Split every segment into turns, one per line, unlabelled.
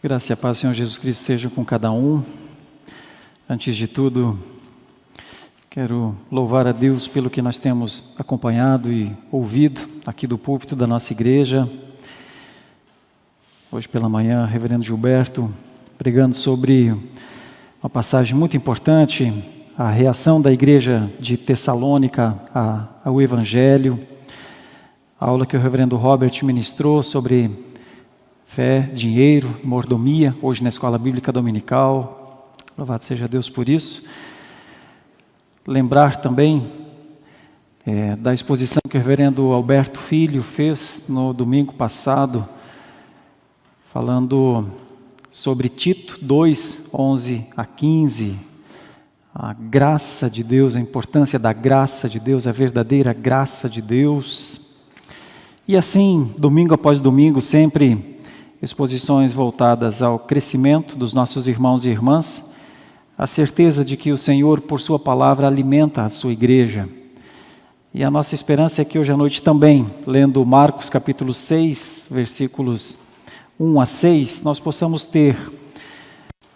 Graça e a paz do Senhor Jesus Cristo seja com cada um. Antes de tudo, quero louvar a Deus pelo que nós temos acompanhado e ouvido aqui do púlpito da nossa igreja. Hoje pela manhã, reverendo Gilberto, pregando sobre uma passagem muito importante, a reação da igreja de Tessalônica ao Evangelho. A aula que o reverendo Robert ministrou sobre fé, dinheiro, mordomia, hoje na Escola Bíblica Dominical. Louvado seja Deus por isso. Lembrar também da exposição que o reverendo Alberto Filho fez no domingo passado, falando sobre Tito 2, 11 a 15, a graça de Deus, a importância da graça de Deus, a verdadeira graça de Deus. E assim, domingo após domingo, sempre exposições voltadas ao crescimento dos nossos irmãos e irmãs, a certeza de que o Senhor, por sua palavra, alimenta a sua igreja. E a nossa esperança é que hoje à noite também, lendo Marcos capítulo 6, versículos 1 a 6, nós possamos ter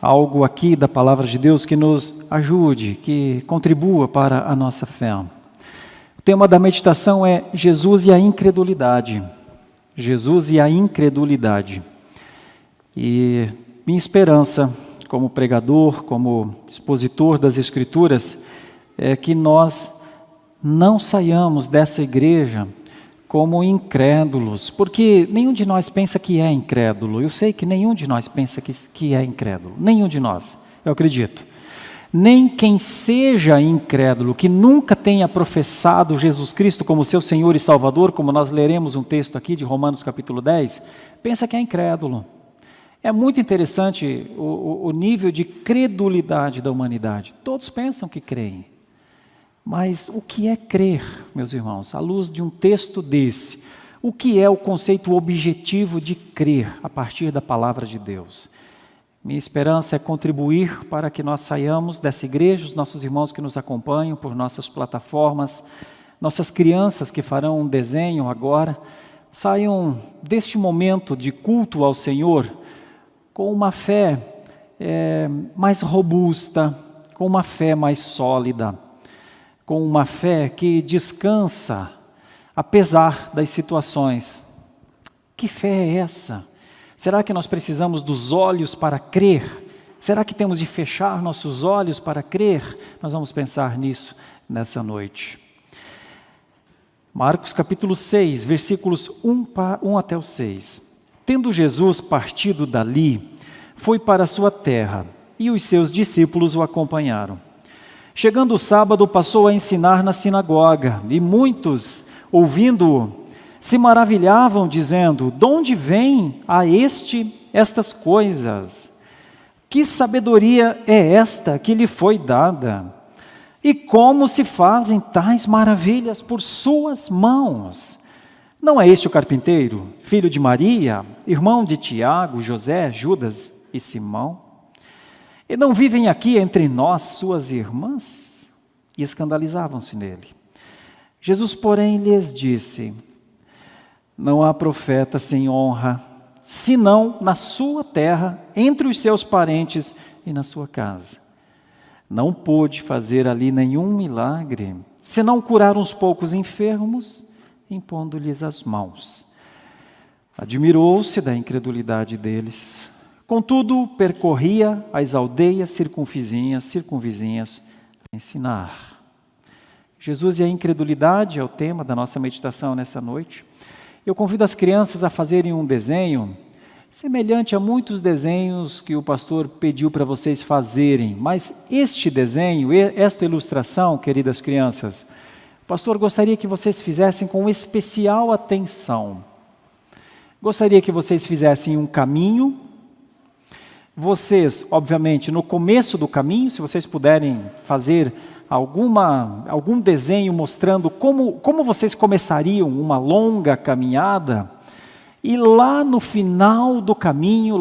algo aqui da palavra de Deus que nos ajude, que contribua para a nossa fé. O tema da meditação é Jesus e a incredulidade. Jesus e a incredulidade. E minha esperança, como pregador, como expositor das Escrituras, é que nós não saiamos dessa igreja como incrédulos, porque nenhum de nós pensa que é incrédulo. Eu sei que nenhum de nós pensa que é incrédulo, nenhum de nós, eu acredito. Nem quem seja incrédulo, que nunca tenha professado Jesus Cristo como seu Senhor e Salvador, como nós leremos um texto aqui de Romanos capítulo 10, pensa que é incrédulo. É muito interessante o nível de credulidade da humanidade. Todos pensam que creem. Mas o que é crer, meus irmãos? À luz de um texto desse, o que é o conceito objetivo de crer a partir da palavra de Deus? Minha esperança é contribuir para que nós saiamos dessa igreja, os nossos irmãos que nos acompanham por nossas plataformas, nossas crianças que farão um desenho agora, saiam deste momento de culto ao Senhor com uma fé mais robusta, com uma fé mais sólida, com uma fé que descansa apesar das situações. Que fé é essa? Será que nós precisamos dos olhos para crer? Será que temos de fechar nossos olhos para crer? Nós vamos pensar nisso nessa noite. Marcos capítulo 6, versículos 1 até o 6. Tendo Jesus partido dali, foi para a sua terra, e os seus discípulos o acompanharam. Chegando o sábado, passou a ensinar na sinagoga, e muitos, ouvindo-o, se maravilhavam, dizendo: de onde vem a estas coisas? Que sabedoria é esta que lhe foi dada? E como se fazem tais maravilhas por suas mãos? Não é este o carpinteiro, filho de Maria, irmão de Tiago, José, Judas e Simão? E não vivem aqui entre nós suas irmãs? E escandalizavam-se nele. Jesus, porém, lhes disse: não há profeta sem honra, senão na sua terra, entre os seus parentes e na sua casa. Não pôde fazer ali nenhum milagre, senão curar uns poucos enfermos, impondo-lhes as mãos. Admirou-se da incredulidade deles. Contudo, percorria as aldeias circunvizinhas a ensinar. Jesus e a incredulidade é o tema da nossa meditação nessa noite. Eu convido as crianças a fazerem um desenho semelhante a muitos desenhos que o pastor pediu para vocês fazerem, mas este desenho, esta ilustração, queridas crianças, o pastor gostaria que vocês fizessem com especial atenção. Gostaria que vocês fizessem um caminho. Vocês, obviamente, no começo do caminho, se vocês puderem fazer algum desenho mostrando como vocês começariam uma longa caminhada, e lá no final do caminho,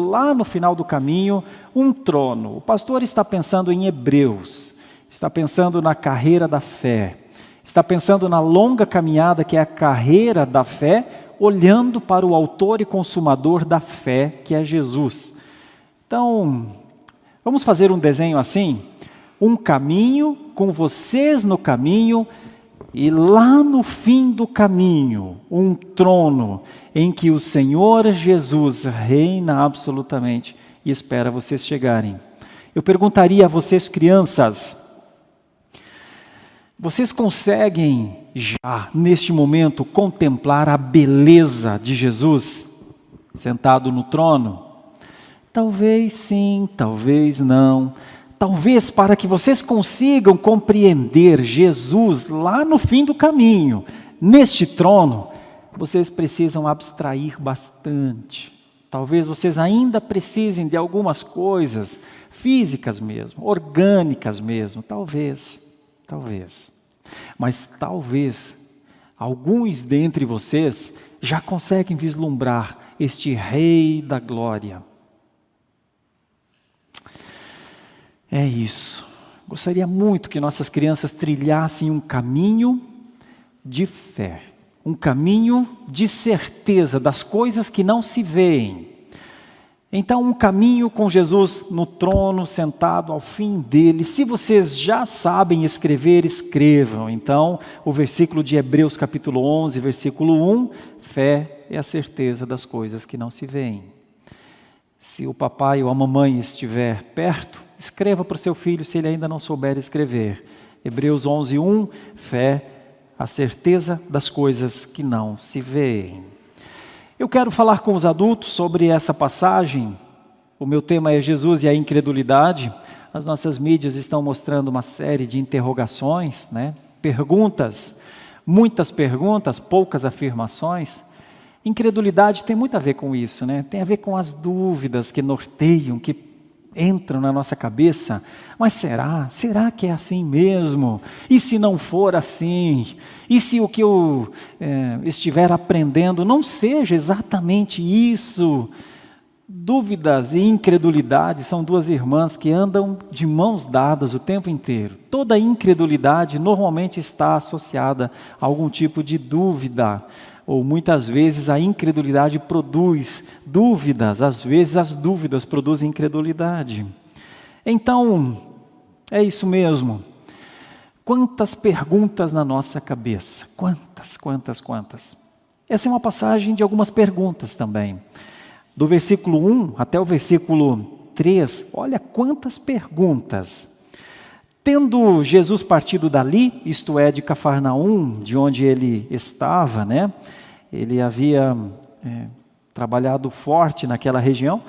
um trono. O pastor está pensando em Hebreus, está pensando na carreira da fé, está pensando na longa caminhada que é a carreira da fé, olhando para o autor e consumador da fé, que é Jesus. Então, vamos fazer um desenho assim? Um caminho, com vocês no caminho, e lá no fim do caminho, um trono em que o Senhor Jesus reina absolutamente e espera vocês chegarem. Eu perguntaria a vocês, crianças, vocês conseguem já, neste momento, contemplar a beleza de Jesus sentado no trono? Talvez sim, talvez não. Talvez para que vocês consigam compreender Jesus lá no fim do caminho, neste trono, vocês precisam abstrair bastante. Talvez vocês ainda precisem de algumas coisas físicas mesmo, orgânicas mesmo, talvez. Mas talvez alguns dentre vocês já conseguem vislumbrar este Rei da Glória. É isso. Gostaria muito que nossas crianças trilhassem um caminho de fé, um caminho de certeza das coisas que não se veem. Então, um caminho com Jesus no trono, sentado ao fim dele. Se vocês já sabem escrever, escrevam. Então, o versículo de Hebreus capítulo 11, versículo 1, fé é a certeza das coisas que não se veem. Se o papai ou a mamãe estiver perto, escreva para o seu filho se ele ainda não souber escrever. Hebreus 11, 1, fé, a certeza das coisas que não se veem. Eu quero falar com os adultos sobre essa passagem. O meu tema é Jesus e a incredulidade. As nossas mídias estão mostrando uma série de interrogações, né? Perguntas, muitas perguntas, poucas afirmações. Incredulidade tem muito a ver com isso, né? Tem a ver com as dúvidas que norteiam, que entram na nossa cabeça. Mas será? Será que é assim mesmo? E se não for assim? E se o que eu estiver aprendendo não seja exatamente isso? Dúvidas e incredulidade são duas irmãs que andam de mãos dadas o tempo inteiro. Toda incredulidade normalmente está associada a algum tipo de dúvida. Ou muitas vezes a incredulidade produz dúvidas, às vezes as dúvidas produzem incredulidade. Então, é isso mesmo. Quantas perguntas na nossa cabeça? Quantas? Essa é uma passagem de algumas perguntas também. Do versículo 1 até o versículo 3, olha quantas perguntas. Tendo Jesus partido dali, isto é, de Cafarnaum, de onde ele estava, né? Ele havia trabalhado forte naquela região.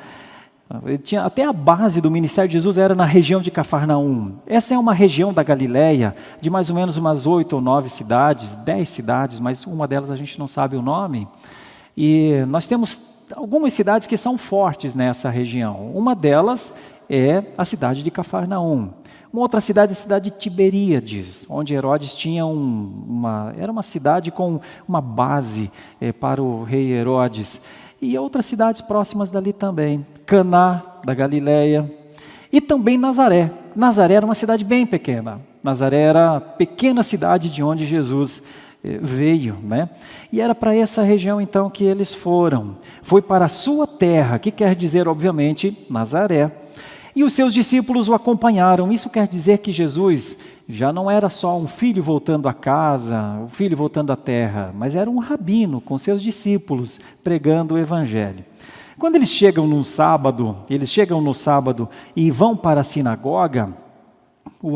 Ele tinha, até a base do ministério de Jesus era na região de Cafarnaum. Essa é uma região da Galileia, de mais ou menos umas 8 ou 9 cidades, 10 cidades, mas uma delas a gente não sabe o nome. E nós temos algumas cidades que são fortes nessa região. Uma delas é a cidade de Cafarnaum. Uma outra cidade é a cidade de Tiberíades, onde Herodes tinha era uma cidade com uma base para o rei Herodes. E outras cidades próximas dali também, Caná, da Galileia, e também Nazaré. Nazaré era uma cidade bem pequena. Nazaré era a pequena cidade de onde Jesus veio, né? E era para essa região então que eles foram. Foi para a sua terra, que quer dizer, obviamente, Nazaré. E os seus discípulos o acompanharam. Isso quer dizer que Jesus já não era só um filho voltando a casa, um filho voltando à terra, mas era um rabino com seus discípulos pregando o evangelho. Quando eles chegam no sábado e vão para a sinagoga, o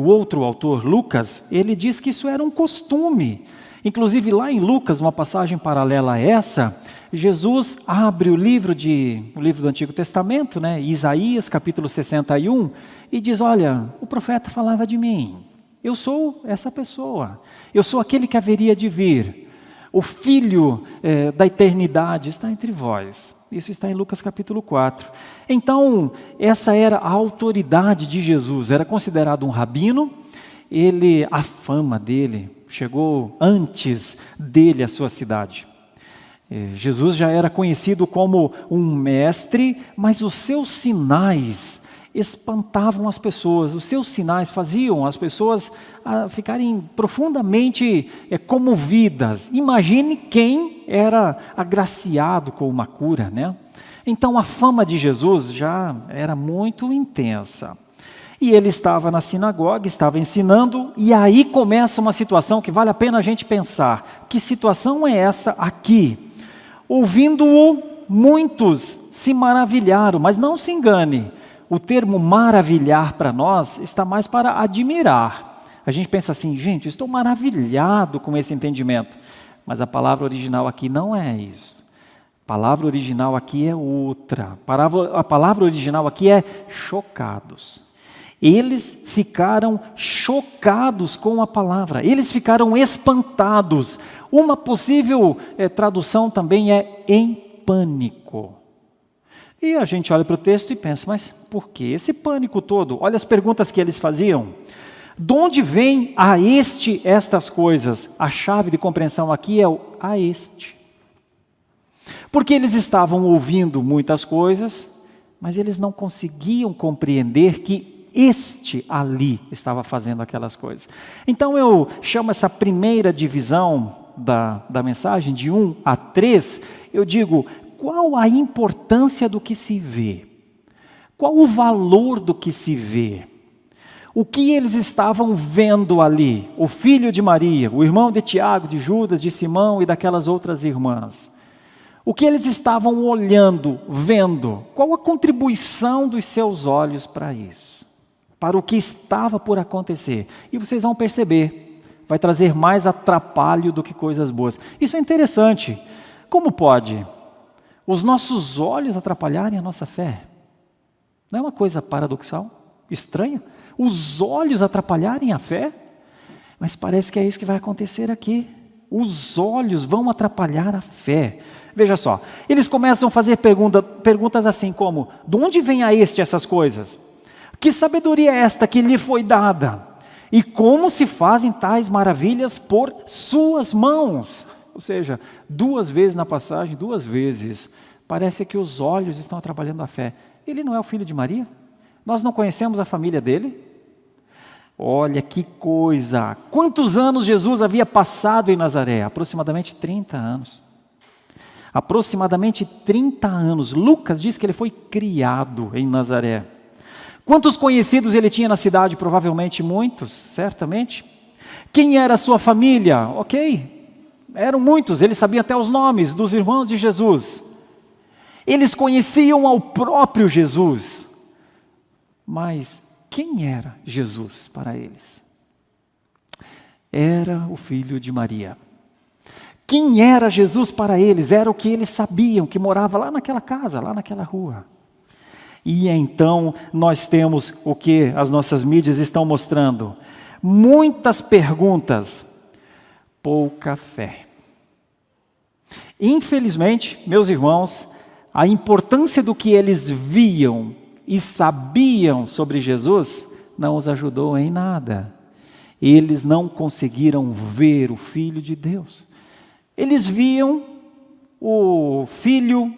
outro autor, Lucas, ele diz que isso era um costume. Inclusive lá em Lucas, uma passagem paralela a essa, Jesus abre o livro do Antigo Testamento, né, Isaías capítulo 61, e diz, olha, o profeta falava de mim, eu sou essa pessoa, eu sou aquele que haveria de vir, o Filho da eternidade está entre vós. Isso está em Lucas capítulo 4. Então, essa era a autoridade de Jesus, era considerado um rabino, a fama dele chegou antes dele à sua cidade. Jesus já era conhecido como um mestre, mas os seus sinais espantavam as pessoas, os seus sinais faziam as pessoas ficarem profundamente comovidas. Imagine quem era agraciado com uma cura, né? Então a fama de Jesus já era muito intensa. E ele estava na sinagoga, estava ensinando, e aí começa uma situação que vale a pena a gente pensar. Que situação é essa aqui? Ouvindo-o, muitos se maravilharam, mas não se engane, o termo maravilhar para nós está mais para admirar. A gente pensa assim, gente, eu estou maravilhado com esse entendimento, mas a palavra original aqui não é isso. A palavra original aqui é outra. A palavra original aqui é chocados. Eles ficaram chocados com a palavra, eles ficaram espantados. Uma possível tradução também é em pânico. E a gente olha para o texto e pensa, mas por que esse pânico todo? Olha as perguntas que eles faziam. De onde vem a estas coisas? A chave de compreensão aqui é o a este. Porque eles estavam ouvindo muitas coisas, mas eles não conseguiam compreender que este ali estava fazendo aquelas coisas. Então eu chamo essa primeira divisão da mensagem, de 1 a 3, eu digo, qual a importância do que se vê? Qual o valor do que se vê? O que eles estavam vendo ali? O filho de Maria, o irmão de Tiago, de Judas, de Simão e daquelas outras irmãs. O que eles estavam olhando, vendo? Qual a contribuição dos seus olhos para isso? Para o que estava por acontecer. E vocês vão perceber, vai trazer mais atrapalho do que coisas boas. Isso é interessante. Como pode os nossos olhos atrapalharem a nossa fé? Não é uma coisa paradoxal? Estranha? Os olhos atrapalharem a fé? Mas parece que é isso que vai acontecer aqui. Os olhos vão atrapalhar a fé. Veja só, eles começam a fazer perguntas assim como, de onde vem a essas coisas? Que sabedoria é esta que lhe foi dada? E como se fazem tais maravilhas por suas mãos? Ou seja, 2 vezes na passagem, 2 vezes, parece que os olhos estão atrapalhando a fé. Ele não é o filho de Maria? Nós não conhecemos a família dele? Olha que coisa! Quantos anos Jesus havia passado em Nazaré? Aproximadamente 30 anos. Aproximadamente 30 anos. Lucas diz que ele foi criado em Nazaré. Quantos conhecidos ele tinha na cidade? Provavelmente muitos, certamente. Quem era a sua família? Ok, eram muitos, ele sabia até os nomes dos irmãos de Jesus. Eles conheciam ao próprio Jesus. Mas quem era Jesus para eles? Era o filho de Maria. Quem era Jesus para eles? Era o que eles sabiam, que morava lá naquela casa, lá naquela rua. E então nós temos o que as nossas mídias estão mostrando. Muitas perguntas, pouca fé. Infelizmente, meus irmãos, a importância do que eles viam e sabiam sobre Jesus não os ajudou em nada. Eles não conseguiram ver o Filho de Deus. Eles viam o filho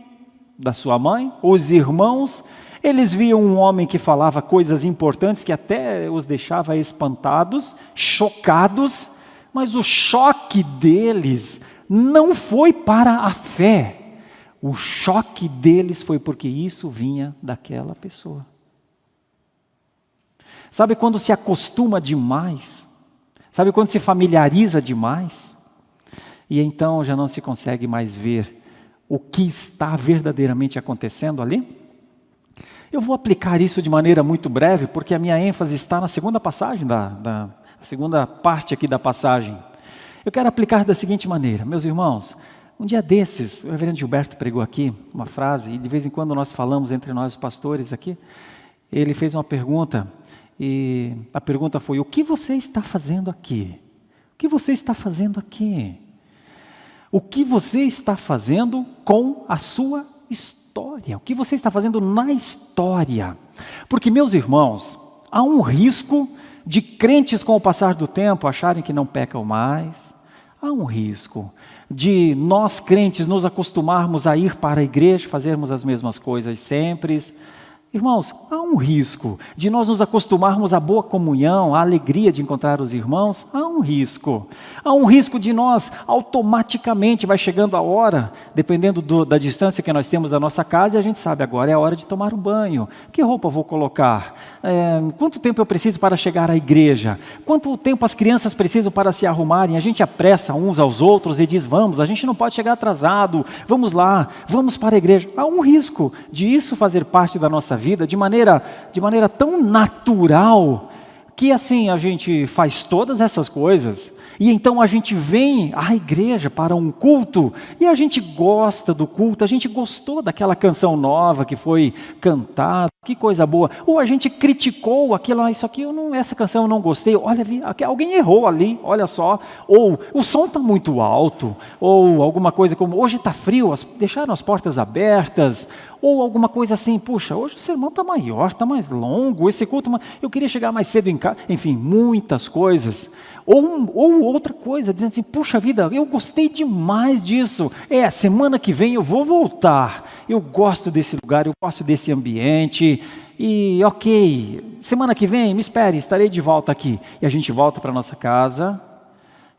da sua mãe, os irmãos. Eles viam um homem que falava coisas importantes que até os deixava espantados, chocados, mas o choque deles não foi para a fé. O choque deles foi porque isso vinha daquela pessoa. Sabe quando se acostuma demais? Sabe quando se familiariza demais? E então já não se consegue mais ver o que está verdadeiramente acontecendo ali? Eu vou aplicar isso de maneira muito breve, porque a minha ênfase está na segunda passagem, da segunda parte aqui da passagem. Eu quero aplicar da seguinte maneira, meus irmãos, um dia desses, o reverendo Gilberto pregou aqui uma frase, e de vez em quando nós falamos entre nós pastores aqui, ele fez uma pergunta, e a pergunta foi, o que você está fazendo aqui? O que você está fazendo aqui? O que você está fazendo com a sua história? O que você está fazendo na história? Porque, meus irmãos, há um risco de crentes com o passar do tempo acharem que não pecam mais. Há um risco de nós crentes nos acostumarmos a ir para a igreja, fazermos as mesmas coisas sempre, Irmãos, há um risco de nós nos acostumarmos à boa comunhão, à alegria de encontrar os irmãos, há um risco. Há um risco de nós, automaticamente, vai chegando a hora, dependendo da distância que nós temos da nossa casa, e a gente sabe, agora é a hora de tomar um banho. Que roupa eu vou colocar? Quanto tempo eu preciso para chegar à igreja? Quanto tempo as crianças precisam para se arrumarem? A gente apressa uns aos outros e diz, vamos, a gente não pode chegar atrasado, vamos lá, vamos para a igreja. Há um risco de isso fazer parte da nossa vida de maneira tão natural, que assim a gente faz todas essas coisas, e então a gente vem à igreja para um culto, e a gente gosta do culto, a gente gostou daquela canção nova que foi cantada, que coisa boa, ou a gente criticou aquilo, isso aqui, essa canção eu não gostei, olha, alguém errou ali, olha só, ou o som está muito alto, ou alguma coisa como, hoje está frio, deixaram as portas abertas, ou alguma coisa assim, puxa, hoje o sermão está maior, está mais longo, esse culto, eu queria chegar mais cedo em casa, enfim, muitas coisas. Ou outra coisa, dizendo assim, puxa vida, eu gostei demais disso, semana que vem eu vou voltar, eu gosto desse lugar, eu gosto desse ambiente, e ok, semana que vem, me espere, estarei de volta aqui. E a gente volta para a nossa casa,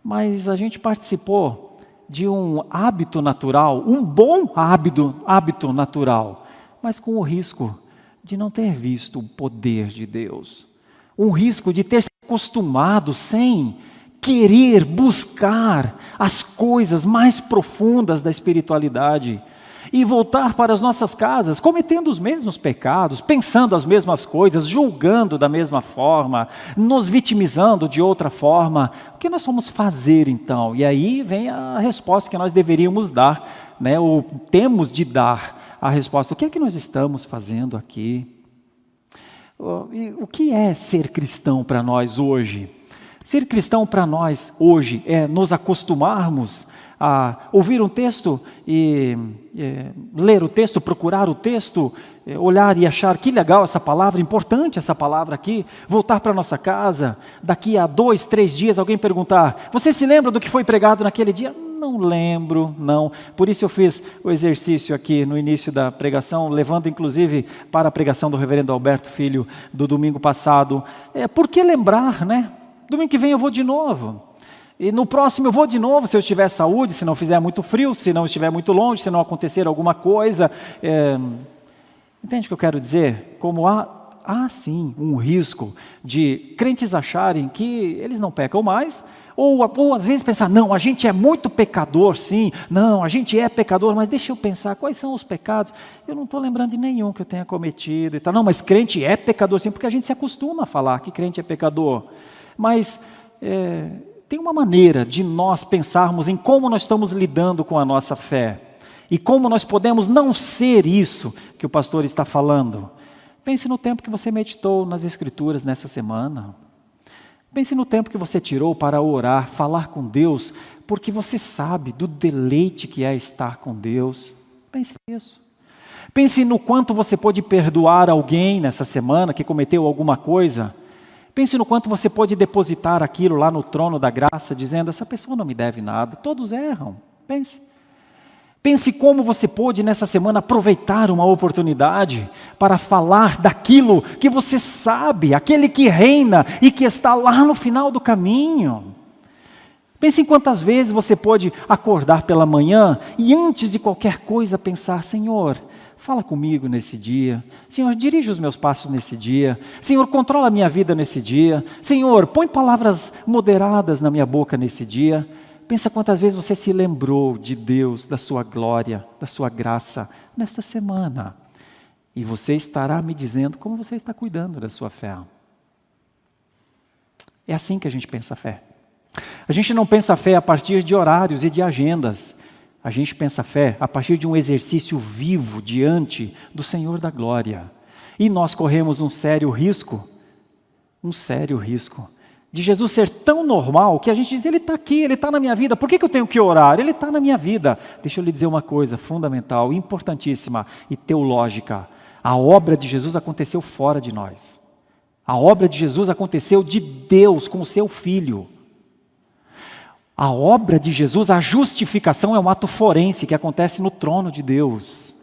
mas a gente participou de um hábito natural, um bom hábito natural, mas com o risco de não ter visto o poder de Deus, um risco de ter se acostumado sem querer buscar as coisas mais profundas da espiritualidade, e voltar para as nossas casas cometendo os mesmos pecados, pensando as mesmas coisas, julgando da mesma forma, nos vitimizando de outra forma. O que nós vamos fazer então? E aí vem a resposta que nós deveríamos dar, né? Ou temos de dar a resposta. O que é que nós estamos fazendo aqui? O que é ser cristão para nós hoje? Ser cristão para nós hoje é nos acostumarmos a ouvir um texto e ler o texto, procurar o texto, olhar e achar que legal essa palavra, importante essa palavra aqui, voltar para nossa casa, daqui a 2, 3 dias alguém perguntar, você se lembra do que foi pregado naquele dia? Não lembro, não. Por isso eu fiz o exercício aqui no início da pregação, levando inclusive para a pregação do reverendo Alberto Filho do domingo passado. Por que lembrar, né? Domingo que vem eu vou de novo. E no próximo eu vou de novo, se eu tiver saúde, se não fizer muito frio, se não estiver muito longe, se não acontecer alguma coisa. Entende o que eu quero dizer? Como há sim um risco de crentes acharem que eles não pecam mais, ou às vezes pensar, não, a gente é muito pecador, sim, não, a gente é pecador, mas deixa eu pensar, quais são os pecados? Eu não estou lembrando de nenhum que eu tenha cometido e tal. Não, mas crente é pecador, sim, porque a gente se acostuma a falar que crente é pecador. Mas tem uma maneira de nós pensarmos em como nós estamos lidando com a nossa fé. E como nós podemos não ser isso que o pastor está falando. Pense no tempo que você meditou nas Escrituras nessa semana. Pense no tempo que você tirou para orar, falar com Deus, porque você sabe do deleite que é estar com Deus. Pense nisso. Pense no quanto você pode perdoar alguém nessa semana que cometeu alguma coisa. Pense no quanto você pode depositar aquilo lá no trono da graça, dizendo, essa pessoa não me deve nada, todos erram. Pense. Pense como você pôde nessa semana aproveitar uma oportunidade para falar daquilo que você sabe, aquele que reina e que está lá no final do caminho. Pense em quantas vezes você pode acordar pela manhã e antes de qualquer coisa pensar, Senhor, fala comigo nesse dia. Senhor, dirige os meus passos nesse dia. Senhor, controla a minha vida nesse dia. Senhor, põe palavras moderadas na minha boca nesse dia. Pensa quantas vezes você se lembrou de Deus, da sua glória, da sua graça nesta semana. E você estará me dizendo como você está cuidando da sua fé. É assim que a gente pensa a fé. A gente não pensa a fé a partir de horários e de agendas. A gente pensa a fé a partir de um exercício vivo diante do Senhor da glória. E nós corremos um sério risco de Jesus ser tão normal que a gente diz, Ele está aqui, Ele está na minha vida, por que eu tenho que orar? Ele está na minha vida. Deixa eu lhe dizer uma coisa fundamental, importantíssima e teológica. A obra de Jesus aconteceu fora de nós. A obra de Jesus aconteceu de Deus com o seu Filho. A obra de Jesus, a justificação é um ato forense que acontece no trono de Deus.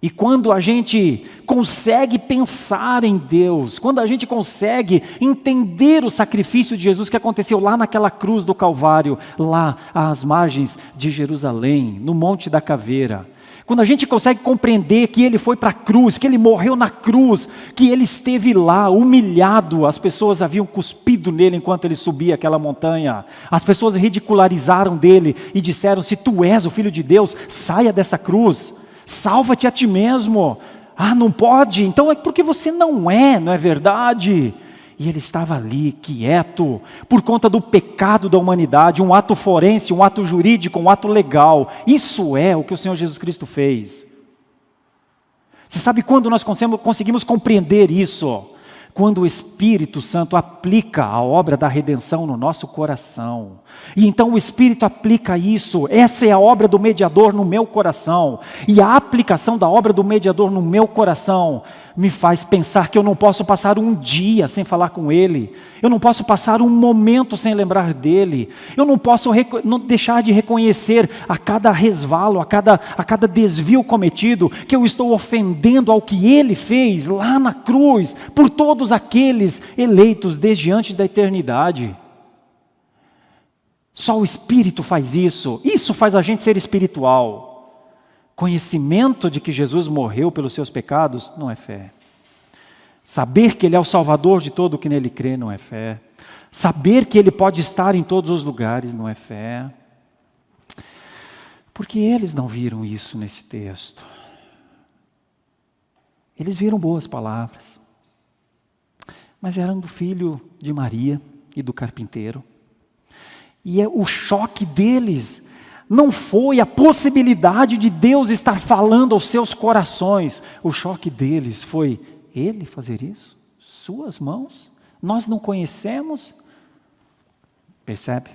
E quando a gente consegue pensar em Deus, quando a gente consegue entender o sacrifício de Jesus que aconteceu lá naquela cruz do Calvário, lá às margens de Jerusalém, no Monte da Caveira, quando a gente consegue compreender que Ele foi para a cruz, que Ele morreu na cruz, que Ele esteve lá humilhado, as pessoas haviam cuspido nele enquanto Ele subia aquela montanha, as pessoas ridicularizaram dele e disseram: se tu és o Filho de Deus, saia dessa cruz, salva-te a ti mesmo. Ah, não pode? Então é porque você não é verdade? E ele estava ali, quieto, por conta do pecado da humanidade, um ato forense, um ato jurídico, um ato legal. Isso é o que o Senhor Jesus Cristo fez. Você sabe quando nós conseguimos compreender isso? Quando o Espírito Santo aplica a obra da redenção no nosso coração. E então o Espírito aplica isso, essa é a obra do mediador no meu coração. E a aplicação da obra do mediador no meu coração me faz pensar que eu não posso passar um dia sem falar com Ele. Eu não posso passar um momento sem lembrar dEle. Eu não posso não deixar de reconhecer a cada resvalo, a cada desvio cometido, que eu estou ofendendo ao que Ele fez lá na cruz, por todos aqueles eleitos desde antes da eternidade. Só o Espírito faz isso. Isso faz a gente ser espiritual. Conhecimento de que Jesus morreu pelos seus pecados não é fé. Saber que Ele é o Salvador de todo o que nele crê não é fé. Saber que Ele pode estar em todos os lugares não é fé. Porque eles não viram isso nesse texto. Eles viram boas palavras. Mas eram do filho de Maria e do carpinteiro. E o choque deles não foi a possibilidade de Deus estar falando aos seus corações. O choque deles foi: Ele fazer isso? Suas mãos? Nós não conhecemos? Percebe?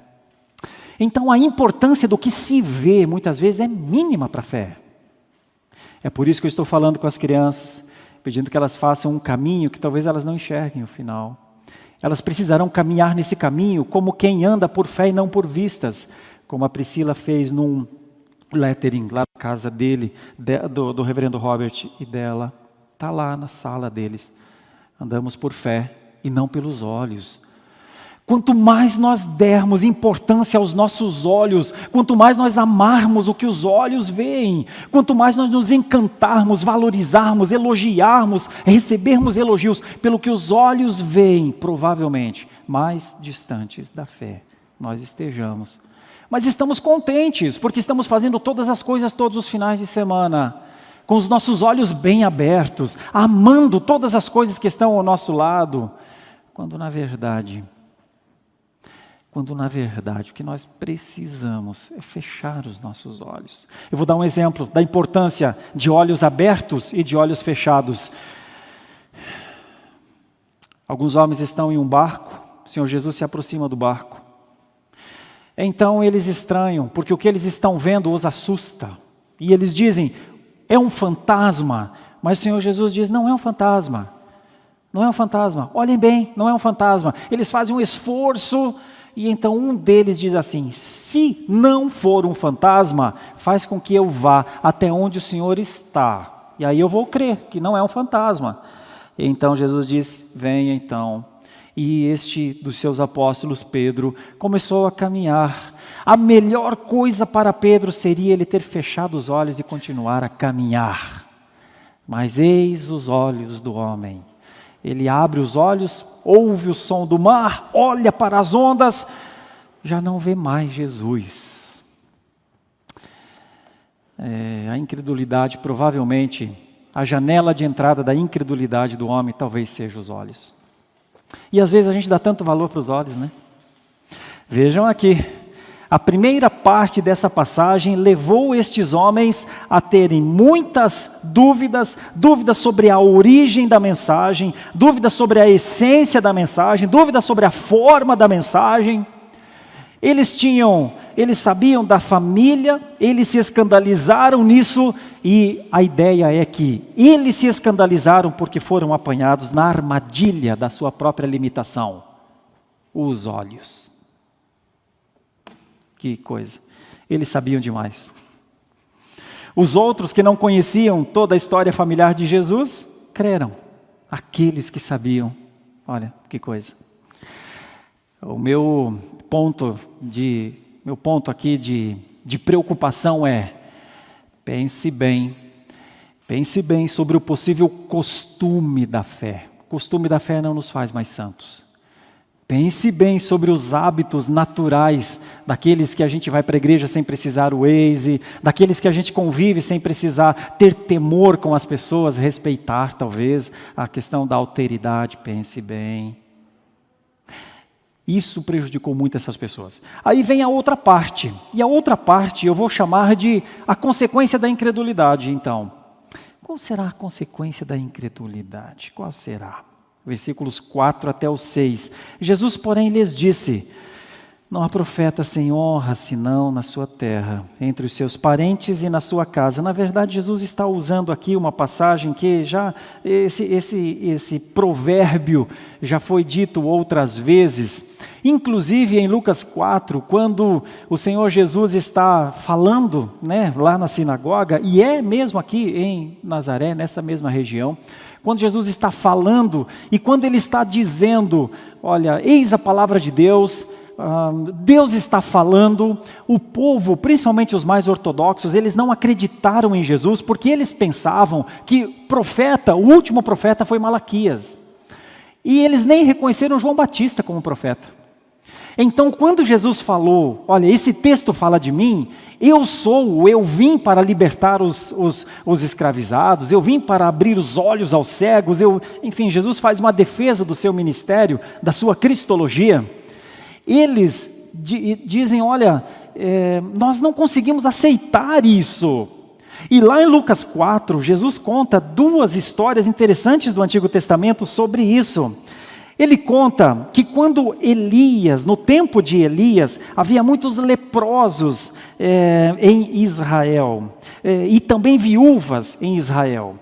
Então a importância do que se vê muitas vezes é mínima para a fé. É por isso que eu estou falando com as crianças, pedindo que elas façam um caminho que talvez elas não enxerguem o final. Elas precisarão caminhar nesse caminho como quem anda por fé e não por vistas, como a Priscila fez num lettering lá na casa dele, do reverendo Robert e dela. Está lá na sala deles. Andamos por fé e não pelos olhos. Quanto mais nós dermos importância aos nossos olhos, quanto mais nós amarmos o que os olhos veem, quanto mais nós nos encantarmos, valorizarmos, elogiarmos, recebermos elogios pelo que os olhos veem, provavelmente mais distantes da fé nós estejamos. Mas estamos contentes, porque estamos fazendo todas as coisas todos os finais de semana, com os nossos olhos bem abertos, amando todas as coisas que estão ao nosso lado, quando na verdade o que nós precisamos é fechar os nossos olhos. Eu vou dar um exemplo da importância de olhos abertos e de olhos fechados. Alguns homens estão em um barco, o Senhor Jesus se aproxima do barco. Então eles estranham, porque o que eles estão vendo os assusta. E eles dizem: é um fantasma. Mas o Senhor Jesus diz: não é um fantasma. Não é um fantasma. Olhem bem, não é um fantasma. Eles fazem um esforço. E então um deles diz assim: se não for um fantasma, faz com que eu vá até onde o Senhor está. E aí eu vou crer que não é um fantasma. E então Jesus diz: venha então. E este dos seus apóstolos, Pedro, começou a caminhar. A melhor coisa para Pedro seria ele ter fechado os olhos e continuar a caminhar. Mas eis os olhos do homem. Ele abre os olhos, ouve o som do mar, olha para as ondas, já não vê mais Jesus. A incredulidade, provavelmente, a janela de entrada da incredulidade do homem talvez seja os olhos. E às vezes a gente dá tanto valor para os olhos, né? Vejam aqui. A primeira parte dessa passagem levou estes homens a terem muitas dúvidas sobre a origem da mensagem, dúvidas sobre a essência da mensagem, dúvidas sobre a forma da mensagem. Eles sabiam da família, eles se escandalizaram nisso, e a ideia é que eles se escandalizaram porque foram apanhados na armadilha da sua própria limitação, os olhos. Que coisa, eles sabiam demais. Os outros que não conheciam toda a história familiar de Jesus, creram. Aqueles que sabiam. Olha, que coisa. O meu ponto aqui de preocupação é: pense bem sobre o possível costume da fé. O costume da fé não nos faz mais santos. Pense bem sobre os hábitos naturais daqueles que a gente vai para a igreja sem precisar o Waze, daqueles que a gente convive sem precisar ter temor com as pessoas, respeitar talvez a questão da alteridade. Pense bem. Isso prejudicou muito essas pessoas. Aí vem a outra parte, e a outra parte eu vou chamar de a consequência da incredulidade. Então, qual será a consequência da incredulidade? Qual será? Versículos 4 até o 6. Jesus, porém, lhes disse: não há profeta sem honra, senão na sua terra, entre os seus parentes e na sua casa. Na verdade, Jesus está usando aqui uma passagem que já, esse provérbio já foi dito outras vezes. Inclusive em Lucas 4, quando o Senhor Jesus está falando, lá na sinagoga, e é mesmo aqui em Nazaré, nessa mesma região, quando Jesus está falando e quando Ele está dizendo: olha, eis a palavra de Deus, Deus está falando, o povo, principalmente os mais ortodoxos, eles não acreditaram em Jesus porque eles pensavam que o último profeta foi Malaquias. E eles nem reconheceram João Batista como profeta. Então, quando Jesus falou: olha, esse texto fala de mim, eu vim para libertar os escravizados, eu vim para abrir os olhos aos cegos, enfim, Jesus faz uma defesa do seu ministério, da sua cristologia. Eles dizem: olha, nós não conseguimos aceitar isso. E lá em Lucas 4, Jesus conta duas histórias interessantes do Antigo Testamento sobre isso. Ele conta que quando no tempo de Elias, havia muitos leprosos em Israel, e também viúvas em Israel.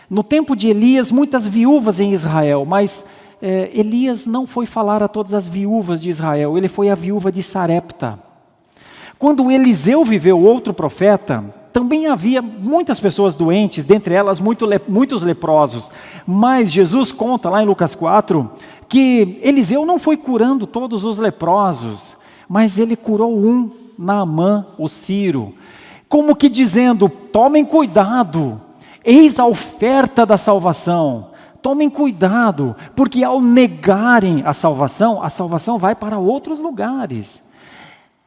No tempo de Elias, muitas viúvas em Israel, mas Elias não foi falar a todas as viúvas de Israel, ele foi a viúva de Sarepta. Quando Eliseu viveu, outro profeta, também havia muitas pessoas doentes, dentre elas muitos leprosos. Mas Jesus conta lá em Lucas 4, que Eliseu não foi curando todos os leprosos, mas ele curou um, Naamã, o sírio. Como que dizendo: tomem cuidado, eis a oferta da salvação. Tomem cuidado, porque ao negarem a salvação vai para outros lugares.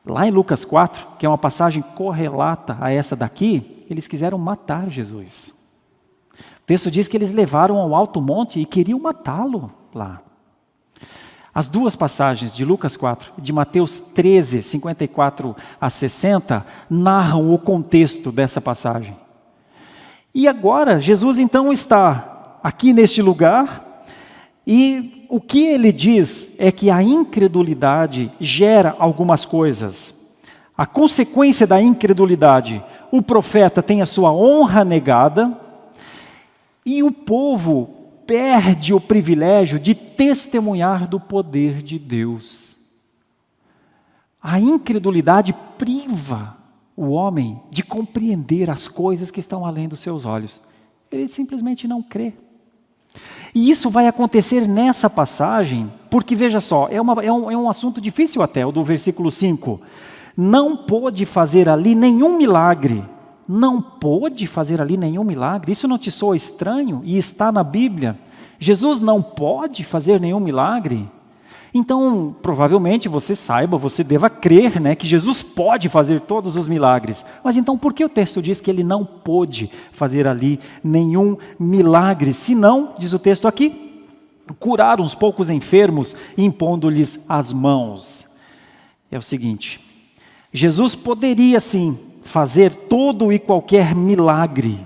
Lá em Lucas 4, que é uma passagem correlata a essa daqui, eles quiseram matar Jesus. O texto diz que eles levaram ao alto monte e queriam matá-lo lá. As duas passagens de Lucas 4 e de Mateus 13, 54 a 60, narram o contexto dessa passagem. E agora, Jesus então está aqui neste lugar, e o que ele diz é que a incredulidade gera algumas coisas. A consequência da incredulidade: o profeta tem a sua honra negada, e o povo perde o privilégio de testemunhar do poder de Deus. A incredulidade priva o homem de compreender as coisas que estão além dos seus olhos. Ele simplesmente não crê. E isso vai acontecer nessa passagem, porque veja só, é um assunto difícil até, o do versículo 5. Não pôde fazer ali nenhum milagre. Não pôde fazer ali nenhum milagre. Isso não te soa estranho? E está na Bíblia. Jesus não pode fazer nenhum milagre. Então, provavelmente você deva crer, que Jesus pode fazer todos os milagres. Mas então, por que o texto diz que ele não pôde fazer ali nenhum milagre? Se não, diz o texto aqui, curar uns poucos enfermos, impondo-lhes as mãos. É o seguinte: Jesus poderia sim fazer todo e qualquer milagre.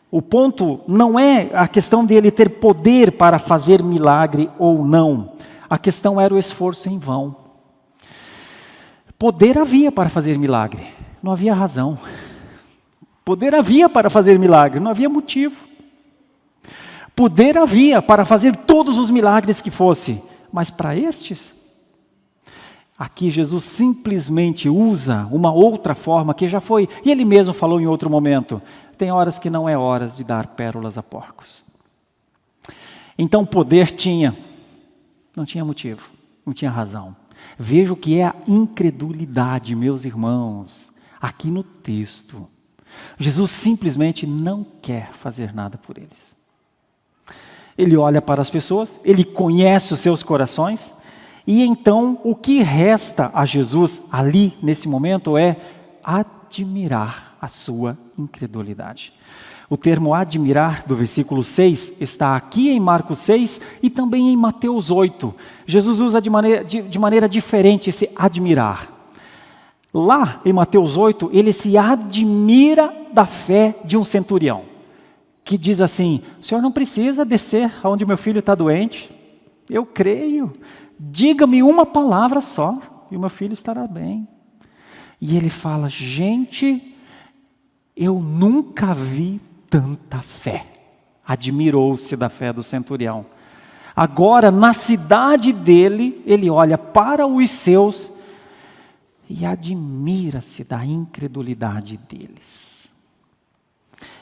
O ponto não é a questão dele ter poder para fazer milagre ou não. A questão era o esforço em vão. Poder havia para fazer milagre, não havia razão. Poder havia para fazer milagre, não havia motivo. Poder havia para fazer todos os milagres que fosse, mas para estes? Aqui Jesus simplesmente usa uma outra forma que já foi, e ele mesmo falou em outro momento, tem horas que não é horas de dar pérolas a porcos. Então poder tinha, não tinha motivo, não tinha razão. Veja o que é a incredulidade, meus irmãos, aqui no texto. Jesus simplesmente não quer fazer nada por eles. Ele olha para as pessoas, ele conhece os seus corações, e então o que resta a Jesus ali, nesse momento, é admirar a sua incredulidade. O termo admirar, do versículo 6, está aqui em Marcos 6 e também em Mateus 8. Jesus usa de maneira diferente esse admirar. Lá em Mateus 8, ele se admira da fé de um centurião, que diz assim: o senhor não precisa descer aonde meu filho está doente, eu creio, diga-me uma palavra só e o meu filho estará bem. E ele fala: gente, eu nunca vi tanta fé. Admirou-se da fé do centurião. Agora, na cidade dele, ele olha para os seus e admira-se da incredulidade deles.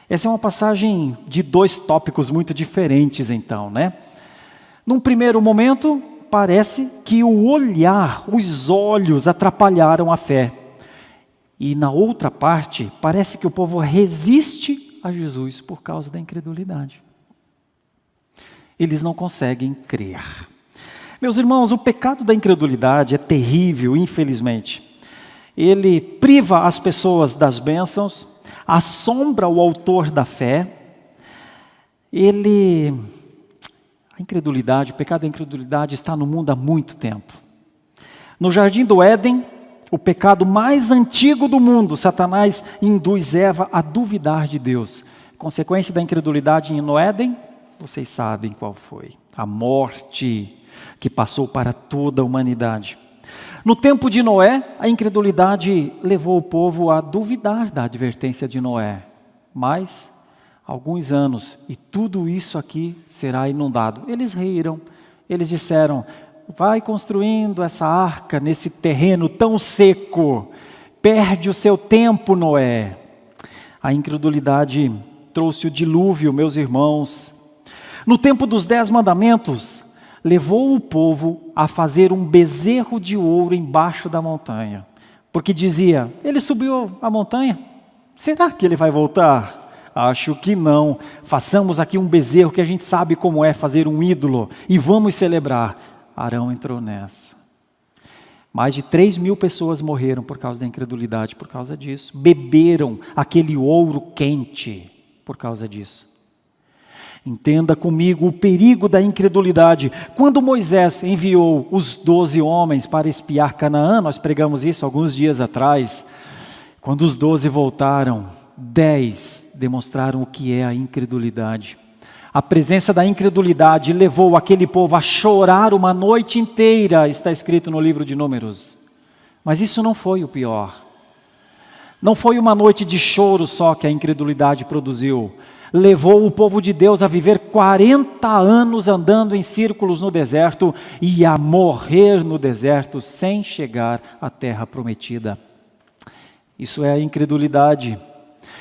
Essa é uma passagem de dois tópicos muito diferentes, então, né? Num primeiro momento, parece que o olhar, os olhos atrapalharam a fé. E na outra parte, parece que o povo resiste a Jesus por causa da incredulidade. Eles não conseguem crer. Meus irmãos, o pecado da incredulidade é terrível, infelizmente. Ele priva as pessoas das bênçãos, assombra o autor da fé. A incredulidade, o pecado da incredulidade está no mundo há muito tempo. No jardim do Éden, o pecado mais antigo do mundo, Satanás induz Eva a duvidar de Deus. Consequência da incredulidade no Éden, vocês sabem qual foi: a morte que passou para toda a humanidade. No tempo de Noé, a incredulidade levou o povo a duvidar da advertência de Noé. Mas, alguns anos, e tudo isso aqui será inundado. Eles riram, eles disseram: vai construindo essa arca nesse terreno tão seco, perde o seu tempo, Noé. A incredulidade trouxe o dilúvio, meus irmãos. No tempo dos 10 mandamentos, levou o povo a fazer um bezerro de ouro embaixo da montanha. Porque dizia: ele subiu a montanha, será que ele vai voltar? Acho que não. Façamos aqui um bezerro que a gente sabe como é fazer um ídolo e vamos celebrar. Arão entrou nessa. Mais de 3.000 pessoas morreram por causa da incredulidade, por causa disso. Beberam aquele ouro quente por causa disso. Entenda comigo o perigo da incredulidade. Quando Moisés enviou os 12 homens para espiar Canaã, nós pregamos isso alguns dias atrás, quando os 12 voltaram, 10 demonstraram o que é a incredulidade. A presença da incredulidade levou aquele povo a chorar uma noite inteira, está escrito no livro de Números. Mas isso não foi o pior. Não foi uma noite de choro só que a incredulidade produziu. Levou o povo de Deus a viver 40 anos andando em círculos no deserto e a morrer no deserto sem chegar à terra prometida. Isso é a incredulidade.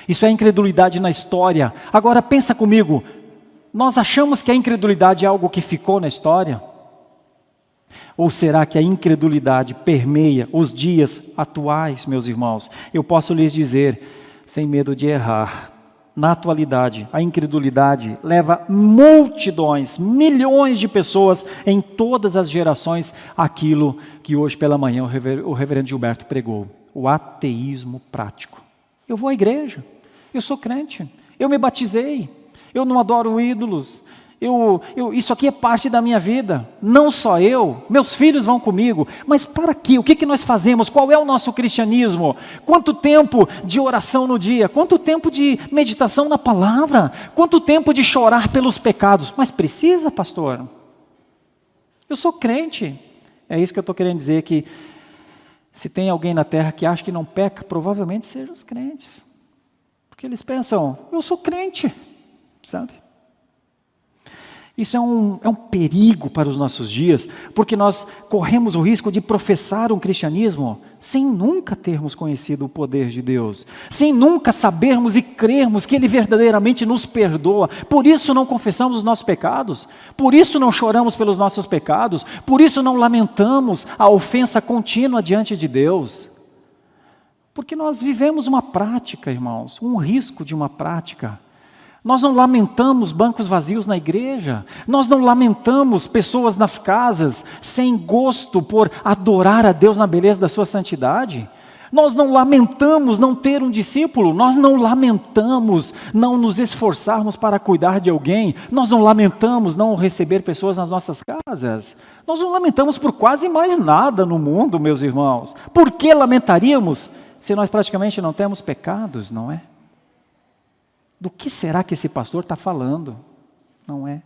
Isso é a incredulidade na história. Agora pensa comigo, nós achamos que a incredulidade é algo que ficou na história? Ou será que a incredulidade permeia os dias atuais, meus irmãos? Eu posso lhes dizer, sem medo de errar, na atualidade, a incredulidade leva multidões, milhões de pessoas em todas as gerações àquilo que hoje pela manhã o reverendo Gilberto pregou, o ateísmo prático. Eu vou à igreja, eu sou crente, eu me batizei, eu não adoro ídolos, isso aqui é parte da minha vida, não só eu, meus filhos vão comigo, mas para quê? O que nós fazemos? Qual é o nosso cristianismo? Quanto tempo de oração no dia? Quanto tempo de meditação na palavra? Quanto tempo de chorar pelos pecados? Mas precisa, pastor? Eu sou crente. É isso que eu estou querendo dizer, que se tem alguém na terra que acha que não peca, provavelmente sejam os crentes. Porque eles pensam, eu sou crente, sabe? Isso é um perigo para os nossos dias, porque nós corremos o risco de professar um cristianismo sem nunca termos conhecido o poder de Deus, sem nunca sabermos e crermos que Ele verdadeiramente nos perdoa. Por isso não confessamos os nossos pecados, por isso não choramos pelos nossos pecados, por isso não lamentamos a ofensa contínua diante de Deus. Porque nós vivemos uma prática, irmãos, um risco de uma prática. Nós não lamentamos bancos vazios na igreja, nós não lamentamos pessoas nas casas sem gosto por adorar a Deus na beleza da sua santidade. Nós não lamentamos não ter um discípulo, nós não lamentamos não nos esforçarmos para cuidar de alguém, nós não lamentamos não receber pessoas nas nossas casas. Nós não lamentamos por quase mais nada no mundo, meus irmãos. Por que lamentaríamos se nós praticamente não temos pecados, não é? Do que será que esse pastor está falando? Não é?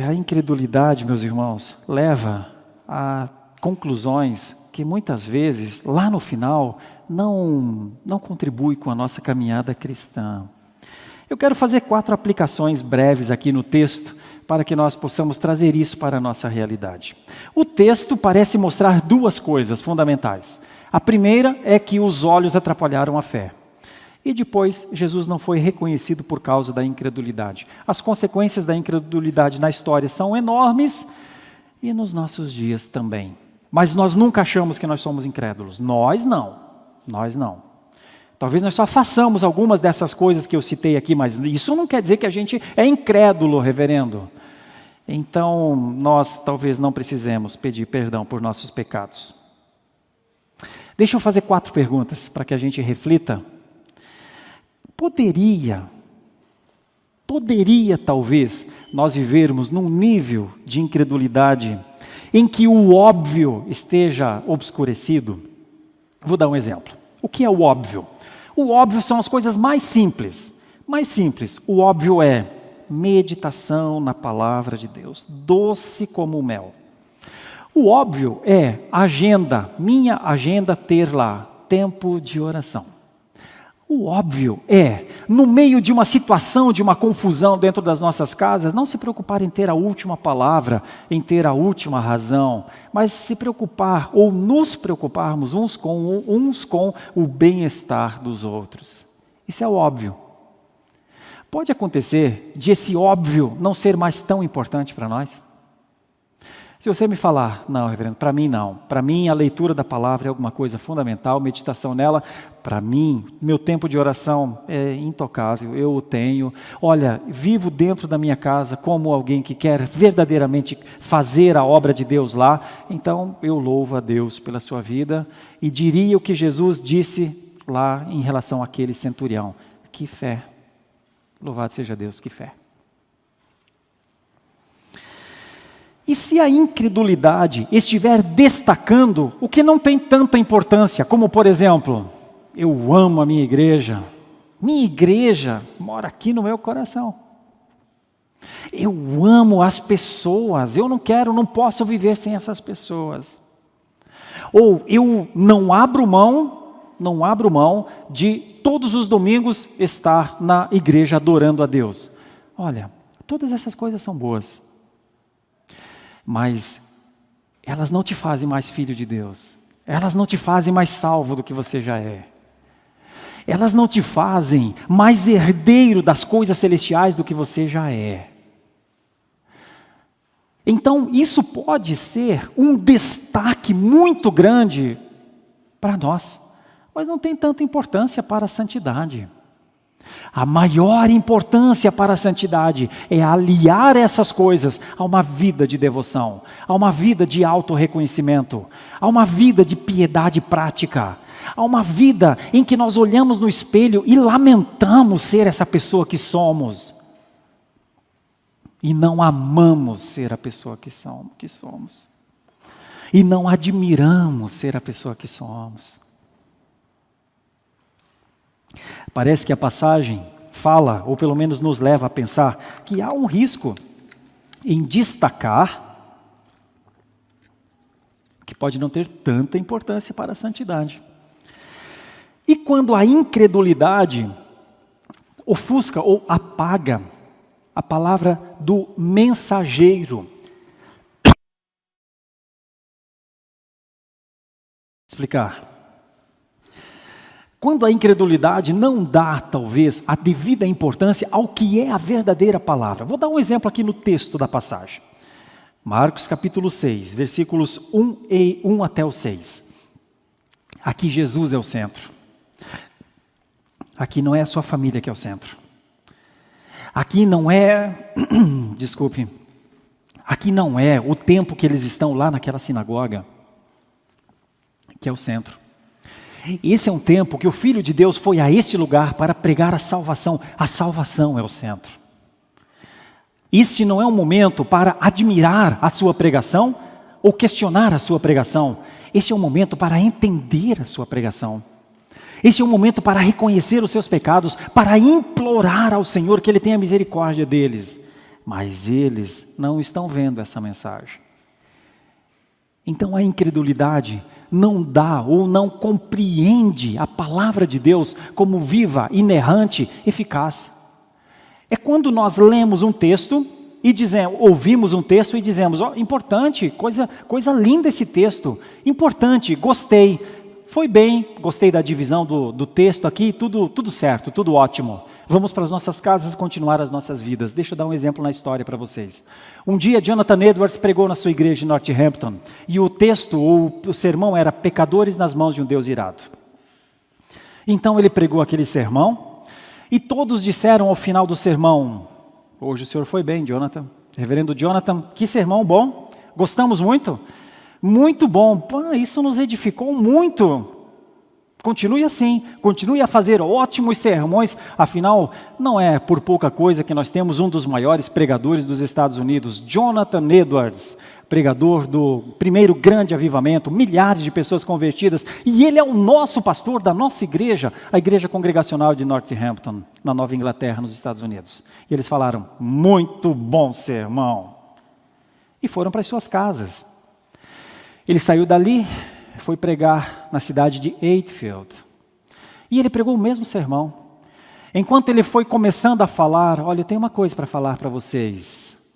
A incredulidade, meus irmãos, leva a conclusões que muitas vezes, lá no final, não contribui com a nossa caminhada cristã. Eu quero fazer 4 aplicações breves aqui no texto, para que nós possamos trazer isso para a nossa realidade. O texto parece mostrar 2 coisas fundamentais. A primeira é que os olhos atrapalharam a fé. E depois, Jesus não foi reconhecido por causa da incredulidade. As consequências da incredulidade na história são enormes e nos nossos dias também. Mas nós nunca achamos que nós somos incrédulos. Nós não. Talvez nós só façamos algumas dessas coisas que eu citei aqui, mas isso não quer dizer que a gente é incrédulo, reverendo. Então, nós talvez não precisemos pedir perdão por nossos pecados. Deixa eu fazer 4 perguntas para que a gente reflita. Poderia talvez nós vivermos num nível de incredulidade em que o óbvio esteja obscurecido? Vou dar um exemplo. O que é o óbvio? O óbvio são as coisas mais simples. O óbvio é meditação na palavra de Deus, doce como o mel. O óbvio é minha agenda ter lá tempo de oração. O óbvio é, no meio de uma situação, de uma confusão dentro das nossas casas, não se preocupar em ter a última palavra, em ter a última razão, mas se preocupar ou nos preocuparmos uns com o bem-estar dos outros. Isso é o óbvio. Pode acontecer de esse óbvio não ser mais tão importante para nós? Se você me falar, não, reverendo, para mim não. Para mim a leitura da palavra é alguma coisa fundamental, meditação nela. Para mim, meu tempo de oração é intocável, eu o tenho. Olha, vivo dentro da minha casa como alguém que quer verdadeiramente fazer a obra de Deus lá. Então eu louvo a Deus pela sua vida e diria o que Jesus disse lá em relação àquele centurião. Que fé! Louvado seja Deus, que fé! E se a incredulidade estiver destacando o que não tem tanta importância, como por exemplo, eu amo a minha igreja mora aqui no meu coração. Eu amo as pessoas, eu não posso viver sem essas pessoas. Ou eu não abro mão de todos os domingos estar na igreja adorando a Deus. Olha, todas essas coisas são boas. Mas elas não te fazem mais filho de Deus. Elas não te fazem mais salvo do que você já é. Elas não te fazem mais herdeiro das coisas celestiais do que você já é. Então, isso pode ser um destaque muito grande para nós, mas não tem tanta importância para a santidade. A maior importância para a santidade é aliar essas coisas a uma vida de devoção, a uma vida de autorreconhecimento, a uma vida de piedade prática, a uma vida em que nós olhamos no espelho e lamentamos ser essa pessoa que somos e não amamos ser a pessoa que somos e não admiramos ser a pessoa que somos. Parece que a passagem fala, ou pelo menos nos leva a pensar, que há um risco em destacar que pode não ter tanta importância para a santidade. E quando a incredulidade ofusca ou apaga a palavra do mensageiro. Explicar. Quando a incredulidade não dá, talvez, a devida importância ao que é a verdadeira palavra. Vou dar um exemplo aqui no texto da passagem. Marcos capítulo 6, versículos 1 até o 6. Aqui Jesus é o centro. Aqui não é a sua família que é o centro. Aqui não é, desculpe, aqui não é o tempo que eles estão lá naquela sinagoga, que é o centro. Esse é um tempo que o Filho de Deus foi a este lugar para pregar a salvação. A salvação é o centro. Este não é um momento para admirar a sua pregação ou questionar a sua pregação. Este é um momento para entender a sua pregação. Este é um momento para reconhecer os seus pecados, para implorar ao Senhor que Ele tenha misericórdia deles. Mas eles não estão vendo essa mensagem. Então a incredulidade não dá ou não compreende a palavra de Deus como viva, inerrante, eficaz. É quando nós lemos um texto e ouvimos um texto e dizemos, importante, coisa linda esse texto, importante, gostei, foi bem, gostei da divisão do texto aqui, tudo certo, tudo ótimo. Vamos para as nossas casas continuar as nossas vidas. Deixa eu dar um exemplo na história para vocês. Um dia, Jonathan Edwards pregou na sua igreja em Northampton, e o texto, ou o sermão era Pecadores nas mãos de um Deus irado. Então ele pregou aquele sermão, e todos disseram ao final do sermão, hoje o senhor foi bem, Jonathan. Reverendo Jonathan, que sermão bom, gostamos muito. Muito bom, isso nos edificou muito. Continue assim, continue a fazer ótimos sermões, afinal, não é por pouca coisa que nós temos um dos maiores pregadores dos Estados Unidos, Jonathan Edwards, pregador do primeiro grande avivamento, milhares de pessoas convertidas, e ele é o nosso pastor da nossa igreja, a Igreja Congregacional de Northampton, na Nova Inglaterra, nos Estados Unidos. E eles falaram, muito bom sermão, e foram para as suas casas. Ele saiu dali, foi pregar na cidade de Hatfield. E ele pregou o mesmo sermão. Enquanto ele foi começando a falar, olha, eu tenho uma coisa para falar para vocês.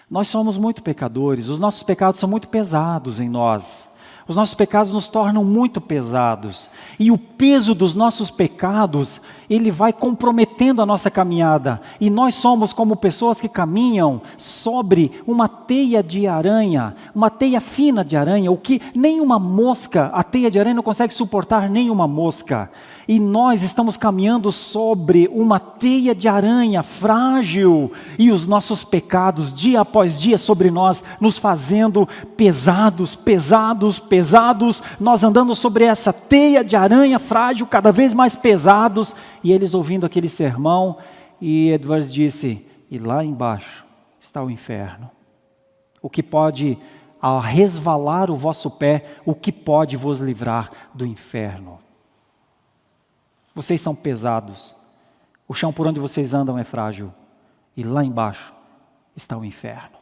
Nós somos muito pecadores, os nossos pecados são muito pesados em nós. Os nossos pecados nos tornam muito pesados. E o peso dos nossos pecados, ele vai comprometendo a nossa caminhada. E nós somos como pessoas que caminham sobre uma teia de aranha, uma teia fina de aranha, o que nenhuma mosca, a teia de aranha não consegue suportar nenhuma mosca. E nós estamos caminhando sobre uma teia de aranha frágil, e os nossos pecados, dia após dia, sobre nós, nos fazendo pesados, nós andando sobre essa teia de aranha frágil, cada vez mais pesados, e eles ouvindo aquele sermão, e Edwards disse, e lá embaixo está o inferno. O que pode, ao resvalar o vosso pé, o que pode vos livrar do inferno? Vocês são pesados, o chão por onde vocês andam é frágil, e lá embaixo está o inferno.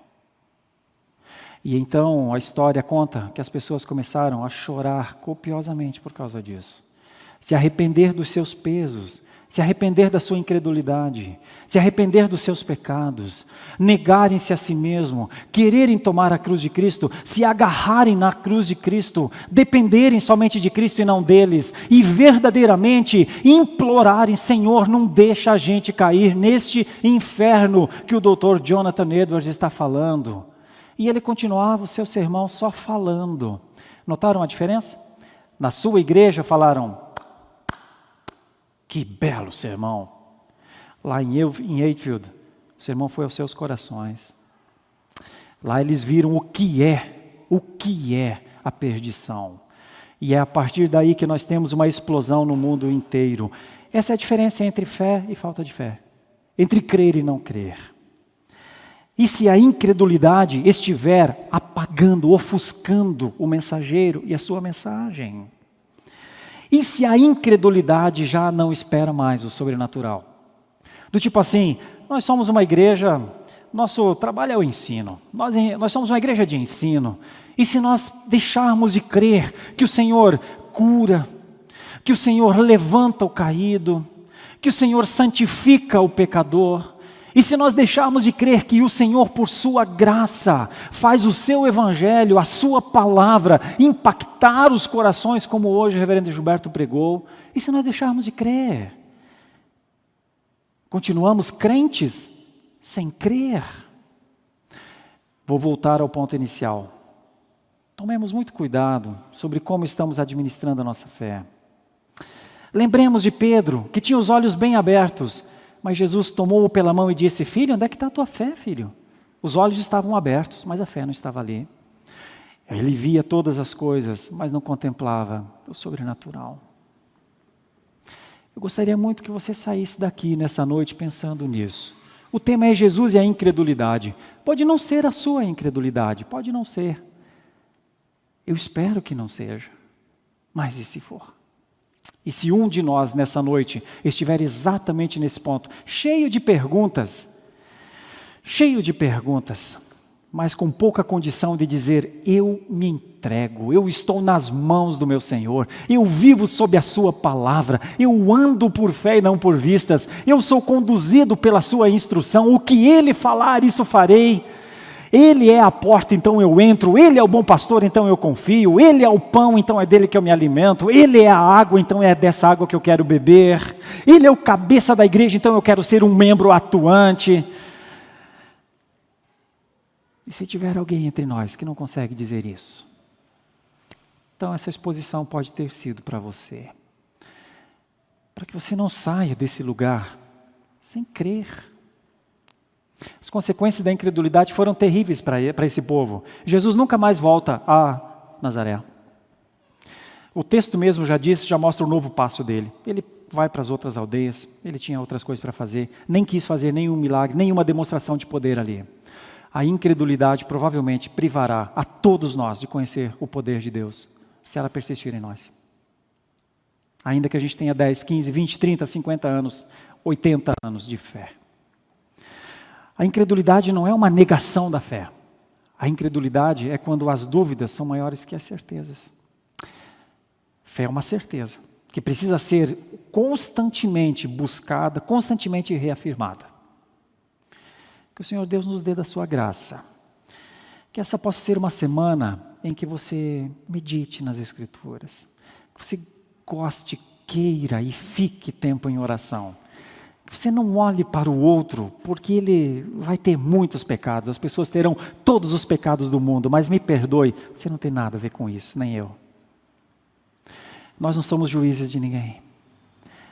E então a história conta que as pessoas começaram a chorar copiosamente por causa disso. Se arrepender dos seus pesos, se arrepender da sua incredulidade, se arrepender dos seus pecados, negarem-se a si mesmo, quererem tomar a cruz de Cristo, se agarrarem na cruz de Cristo, dependerem somente de Cristo e não deles, e verdadeiramente implorarem, Senhor, não deixa a gente cair neste inferno que o Dr. Jonathan Edwards está falando. E ele continuava o seu sermão só falando. Notaram a diferença? Na sua igreja falaram, que belo sermão. Lá em Hatfield, o sermão foi aos seus corações. Lá eles viram o que é a perdição. E é a partir daí que nós temos uma explosão no mundo inteiro. Essa é a diferença entre fé e falta de fé. Entre crer e não crer. E se a incredulidade estiver apagando, ofuscando o mensageiro e a sua mensagem? E se a incredulidade já não espera mais o sobrenatural? Do tipo assim, nós somos uma igreja, nosso trabalho é o ensino, nós somos uma igreja de ensino, e se nós deixarmos de crer que o Senhor cura, que o Senhor levanta o caído, que o Senhor santifica o pecador, E se nós deixarmos de crer que o Senhor, por sua graça, faz o seu evangelho, a sua palavra, impactar os corações, como hoje o reverendo Gilberto pregou, e se nós deixarmos de crer? Continuamos crentes sem crer. Vou voltar ao ponto inicial. Tomemos muito cuidado sobre como estamos administrando a nossa fé. Lembremos de Pedro, que tinha os olhos bem abertos, mas Jesus tomou-o pela mão e disse: filho, onde é que está a tua fé, filho? Os olhos estavam abertos, mas a fé não estava ali. Ele via todas as coisas, mas não contemplava o sobrenatural. Eu gostaria muito que você saísse daqui nessa noite pensando nisso. O tema é Jesus e a incredulidade. Pode não ser a sua incredulidade, pode não ser. Eu espero que não seja, mas e se for? E se um de nós nessa noite estiver exatamente nesse ponto, cheio de perguntas, mas com pouca condição de dizer: eu me entrego, eu estou nas mãos do meu Senhor, eu vivo sob a sua palavra, eu ando por fé e não por vistas, eu sou conduzido pela sua instrução, o que Ele falar, isso farei. Ele é a porta, então eu entro. Ele é o bom pastor, então eu confio. Ele é o pão, então é dele que eu me alimento. Ele é a água, então é dessa água que eu quero beber. Ele é o cabeça da igreja, então eu quero ser um membro atuante. E se tiver alguém entre nós que não consegue dizer isso, então essa exposição pode ter sido para você. Para que você não saia desse lugar sem crer. As consequências da incredulidade foram terríveis para esse povo. Jesus nunca mais volta a Nazaré. O texto mesmo já mostra o novo passo dele. Ele vai para as outras aldeias, ele tinha outras coisas para fazer, nem quis fazer nenhum milagre, nenhuma demonstração de poder ali. A incredulidade provavelmente privará a todos nós de conhecer o poder de Deus, se ela persistir em nós. Ainda que a gente tenha 10, 15, 20, 30, 50 anos, 80 anos de fé. A incredulidade não é uma negação da fé. A incredulidade é quando as dúvidas são maiores que as certezas. Fé é uma certeza, que precisa ser constantemente buscada, constantemente reafirmada. Que o Senhor Deus nos dê da sua graça. Que essa possa ser uma semana em que você medite nas Escrituras. Que você goste, queira e fique tempo em oração. Você não olhe para o outro, porque ele vai ter muitos pecados. As pessoas terão todos os pecados do mundo, mas me perdoe, você não tem nada a ver com isso, nem eu. Nós não somos juízes de ninguém.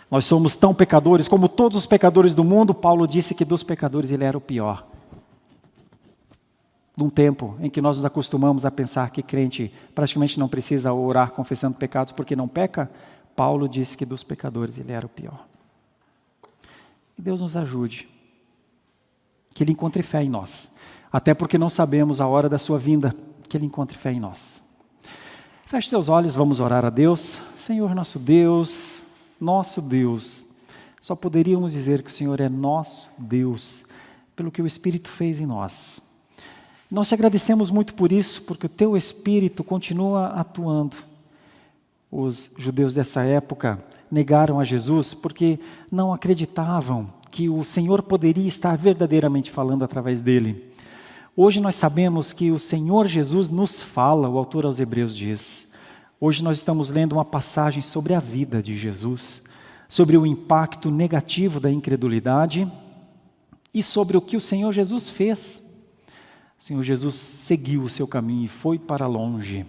Nós somos tão pecadores como todos os pecadores do mundo. Paulo disse que dos pecadores ele era o pior. Num tempo em que nós nos acostumamos a pensar que crente praticamente não precisa orar confessando pecados porque não peca, Paulo disse que dos pecadores ele era o pior. Que Deus nos ajude, que Ele encontre fé em nós, até porque não sabemos a hora da sua vinda, que Ele encontre fé em nós. Feche seus olhos, vamos orar a Deus. Senhor nosso Deus, só poderíamos dizer que o Senhor é nosso Deus, pelo que o Espírito fez em nós. Nós te agradecemos muito por isso, porque o Teu Espírito continua atuando. Os judeus dessa época negaram a Jesus porque não acreditavam que o Senhor poderia estar verdadeiramente falando através dele. Hoje nós sabemos que o Senhor Jesus nos fala, o autor aos Hebreus diz. Hoje nós estamos lendo uma passagem sobre a vida de Jesus, sobre o impacto negativo da incredulidade e sobre o que o Senhor Jesus fez. O Senhor Jesus seguiu o seu caminho e foi para longe.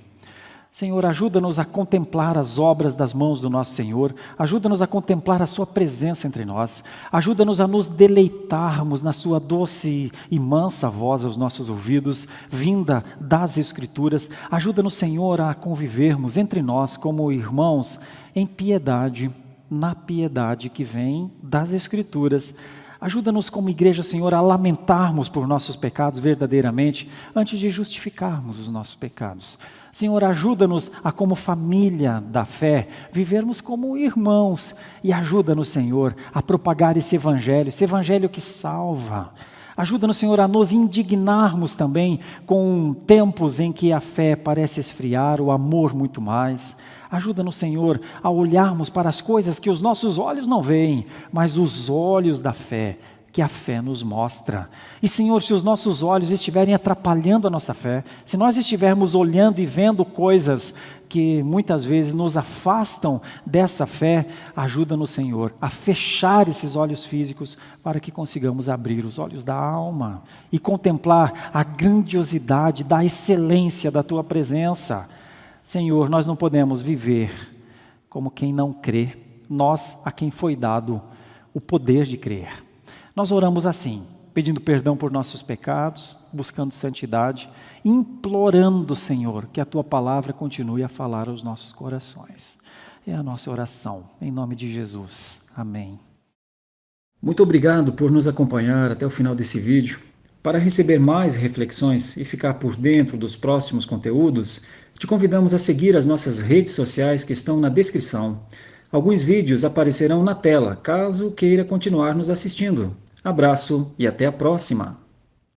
Senhor, ajuda-nos a contemplar as obras das mãos do nosso Senhor, ajuda-nos a contemplar a Sua presença entre nós, ajuda-nos a nos deleitarmos na Sua doce e mansa voz aos nossos ouvidos, vinda das Escrituras, ajuda-nos, Senhor, a convivermos entre nós como irmãos em piedade, na piedade que vem das Escrituras. Ajuda-nos como igreja, Senhor, a lamentarmos por nossos pecados verdadeiramente, antes de justificarmos os nossos pecados. Senhor, ajuda-nos a, como família da fé, vivermos como irmãos. E ajuda-nos, Senhor, a propagar esse evangelho que salva. Ajuda-nos, Senhor, a nos indignarmos também com tempos em que a fé parece esfriar, o amor muito mais. Ajuda-nos, Senhor, a olharmos para as coisas que os nossos olhos não veem, mas os olhos da fé que a fé nos mostra. E, Senhor, se os nossos olhos estiverem atrapalhando a nossa fé, se nós estivermos olhando e vendo coisas que muitas vezes nos afastam dessa fé, ajuda-nos, Senhor, a fechar esses olhos físicos para que consigamos abrir os olhos da alma e contemplar a grandiosidade da excelência da Tua presença. Senhor, nós não podemos viver como quem não crê, nós a quem foi dado o poder de crer. Nós oramos assim, pedindo perdão por nossos pecados, buscando santidade, implorando, Senhor, que a Tua palavra continue a falar aos nossos corações. É a nossa oração, em nome de Jesus. Amém.
Muito obrigado por nos acompanhar até o final desse vídeo. Para receber mais reflexões e ficar por dentro dos próximos conteúdos, te convidamos a seguir as nossas redes sociais que estão na descrição. Alguns vídeos aparecerão na tela, caso queira continuar nos assistindo. Abraço e até a próxima!